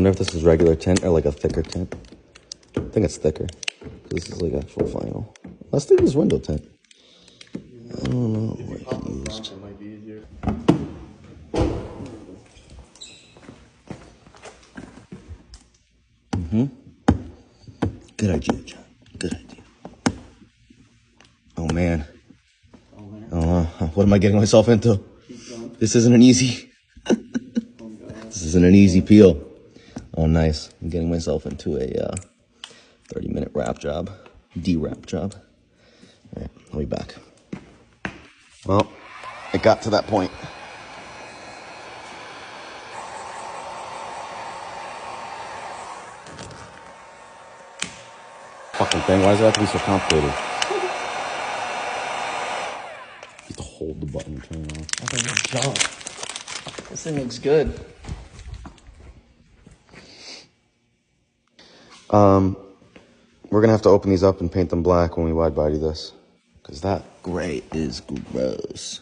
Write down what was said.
wonder if this is regular tint or like a thicker tint. I think it's thicker. This is like actual vinyl. Let's do this window tint. I don't know what he used. It might be easier. Good idea, John. Good idea. Oh man. Oh, what am I getting myself into? This isn't an easy. This isn't an easy peel. Oh, nice. I'm getting myself into a 30-minute wrap job, de-wrap job. All right, I'll be back. Well, it got to that point. Fucking thing, why does it have to be so complicated? You have to hold the button and turn it on. I think it's junk. This thing looks good. We're gonna have to open these up and paint them black when we wide body this. Because that gray is gross.